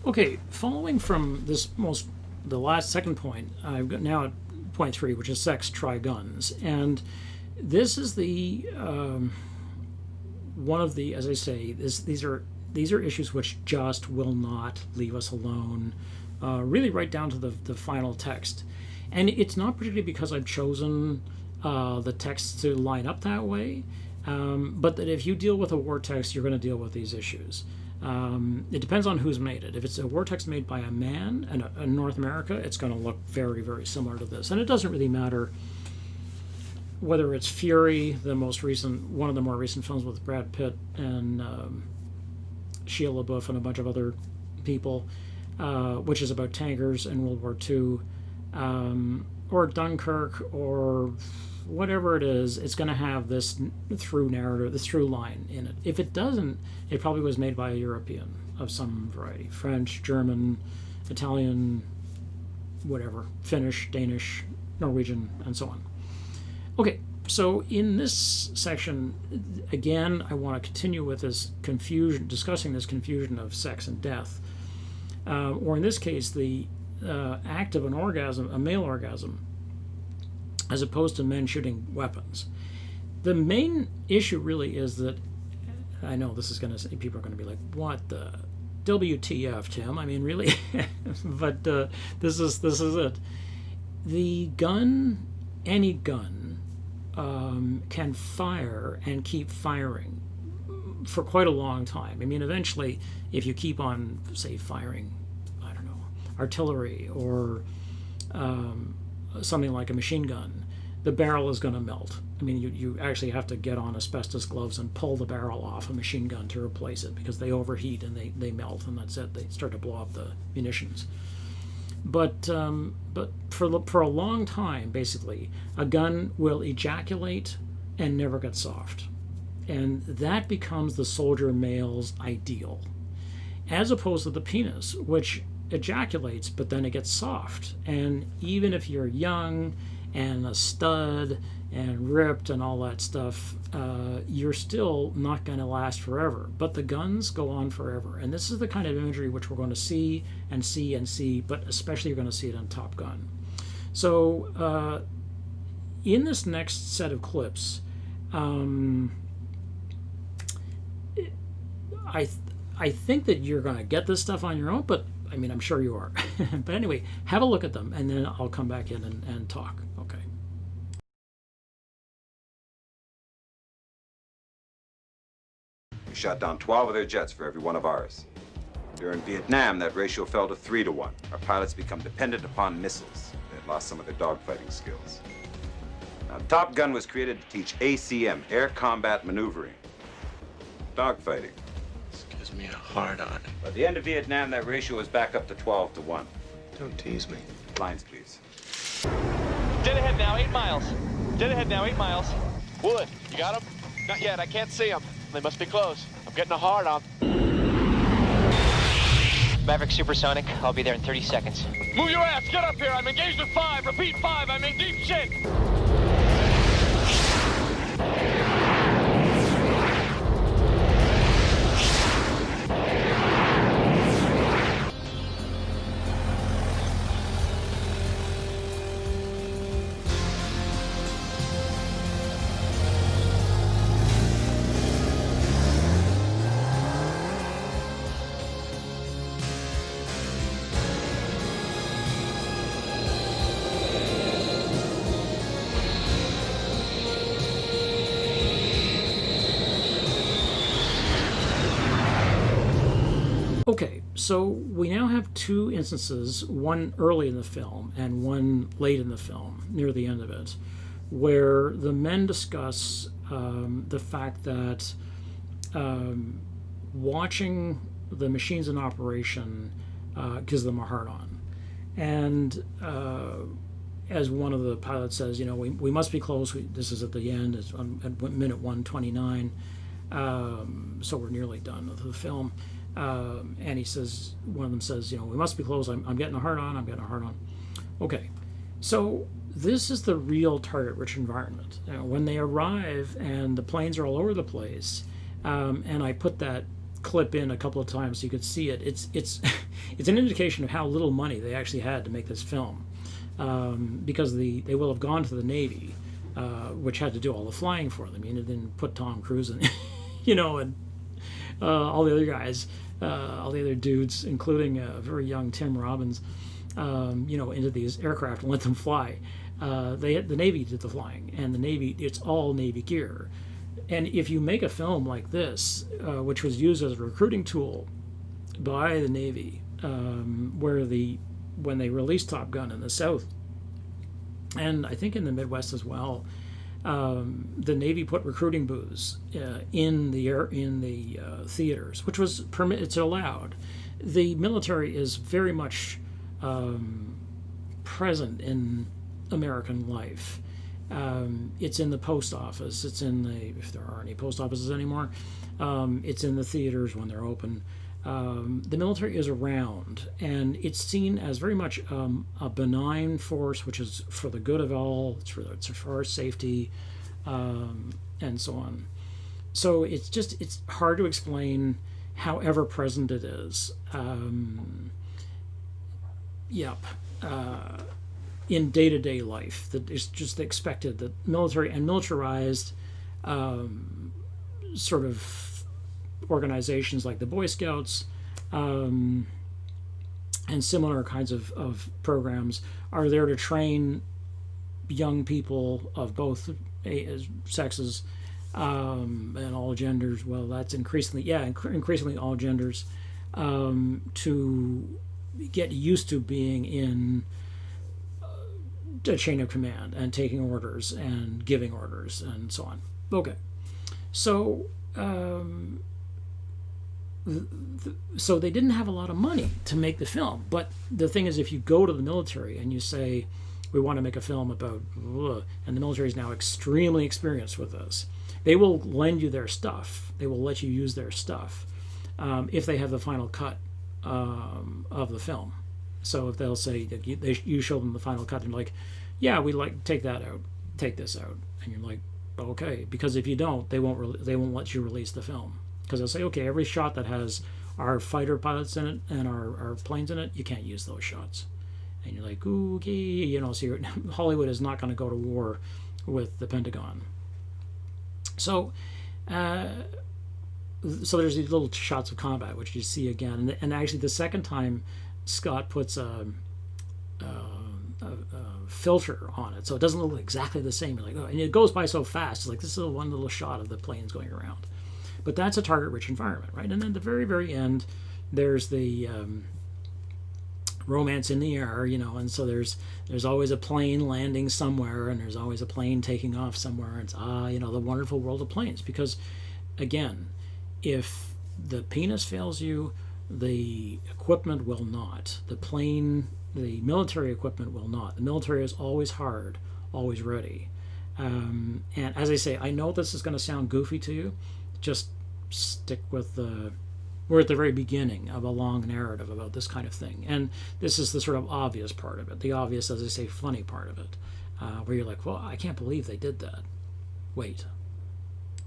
Okay, following from the last second point, I've got now at point three, which is sex, try guns, and this is the one of the, as I say, these are issues which just will not leave us alone, really right down to the final text, and it's not particularly because I've chosen the text to line up that way, but that if you deal with a war text, you're going to deal with these issues. It depends on who's made it. If it's a war text made by a man in North America, it's going to look very, very similar to this. And it doesn't really matter whether it's Fury, one of the more recent films with Brad Pitt and Shia LaBeouf and a bunch of other people, which is about tankers in World War II, or Dunkirk, or whatever it is, it's going to have this through narrative, this through line in it. If it doesn't, it probably was made by a European of some variety: French, German, Italian, whatever, Finnish, Danish, Norwegian, and so on. Okay, so in this section, again, I want to continue with this confusion, discussing this confusion of sex and death, or in this case, the act of an orgasm, a male orgasm, as opposed to men shooting weapons. The main issue really is that, I know this is going to, people are going to be like, what the WTF, Tim? I mean, really? But this is it. The gun, any gun, can fire and keep firing for quite a long time. I mean, eventually, if you keep on, say, firing, I don't know, artillery or something like a machine gun, the barrel is going to melt. I mean, you actually have to get on asbestos gloves and pull the barrel off a machine gun to replace it, because they overheat and they melt, and that's it. They start to blow up the munitions. But for a long time, basically, a gun will ejaculate and never get soft. And that becomes the soldier male's ideal, as opposed to the penis, which ejaculates, but then it gets soft. And even if you're young and a stud and ripped and all that stuff, you're still not going to last forever. But the guns go on forever. And this is the kind of imagery which we're going to see and see and see, but especially you're going to see it on Top Gun. So in this next set of clips, I think that you're going to get this stuff on your own, but I mean, I'm sure you are. But anyway, have a look at them, and then I'll come back in and talk. Okay. We shot down 12 of their jets for every one of ours. During Vietnam, that ratio fell to 3 to 1. Our pilots become dependent upon missiles. They had lost some of their dogfighting skills. Now, Top Gun was created to teach ACM, air combat maneuvering, dogfighting. Gives me a hard on. By the end of Vietnam, that ratio was back up to 12 to 1. Don't tease me. Lines, please. Dead ahead now, 8 miles. Dead ahead now, 8 miles. Wood, you got him? Not yet, I can't see them. They must be close. I'm getting a hard on. Maverick supersonic. I'll be there in 30 seconds. Move your ass, get up here. I'm engaged at 5. Repeat 5, I'm in deep shit. Okay, so we now have two instances, one early in the film and one late in the film, near the end of it, where the men discuss the fact that watching the machines in operation gives them a hard-on. And as one of the pilots says, you know, we must be close. This is at the end, it's at minute 129, so we're nearly done with the film. And he says, one of them says, you know, we must be close. I'm getting a hard on. I'm getting a hard on. Okay, so this is the real target-rich environment. When they arrive and the planes are all over the place, and I put that clip in a couple of times so you could see it. It's it's an indication of how little money they actually had to make this film, because they will have gone to the Navy, which had to do all the flying for them. You know, didn't put Tom Cruise in, and all the other guys, all the other dudes, including a very young Tim Robbins, into these aircraft and let them fly. The Navy did the flying, and the Navy, it's all Navy gear. And if you make a film like this, which was used as a recruiting tool by the Navy, when they released Top Gun in the South, and I think in the Midwest as well, the Navy put recruiting booths in the theaters, which was it's allowed. The military is very much present in American life. It's in the post office. It's in if there are any post offices anymore. It's in the theaters when they're open. The military is around, and it's seen as very much a benign force, which is for the good of all. It's for our safety, and so on. So it's hard to explain how ever present it is. In day-to-day life, that is just expected. That military and militarized sort of organizations like the Boy Scouts and similar kinds of programs are there to train young people of both sexes and all genders. Well, that's increasingly all genders, to get used to being in a chain of command and taking orders and giving orders and so on. Okay, so so they didn't have a lot of money to make the film. But the thing is, if you go to the military and you say, we want to make a film about, and the military is now extremely experienced with this, they will lend you their stuff. They will let you use their stuff if they have the final cut of the film. So if they'll say that you show them the final cut, and they're like, yeah, we like take that out, take this out, and you're like, okay, because if you don't, they won't let you release the film, because they'll say, okay, every shot that has our fighter pilots in it and our planes in it, you can't use those shots. And you're like, okay, so Hollywood is not going to go to war with the Pentagon. So there's these little shots of combat, which you see again, and actually the second time Scott puts a filter on it, so it doesn't look exactly the same. You're like, oh, and it goes by so fast. It's like, this is one little shot of the planes going around. But that's a target-rich environment, right? And then at the very, very end, there's the romance in the air, and so there's always a plane landing somewhere, and there's always a plane taking off somewhere. It's the wonderful world of planes. Because again, if the penis fails you, the equipment will not. The military equipment will not. The military is always hard, always ready. And as I say, I know this is going to sound goofy to you. Just stick with we're at the very beginning of a long narrative about this kind of thing. And this is the sort of obvious part of it. The obvious, as I say, funny part of it. Where you're like, well, I can't believe they did that. Wait.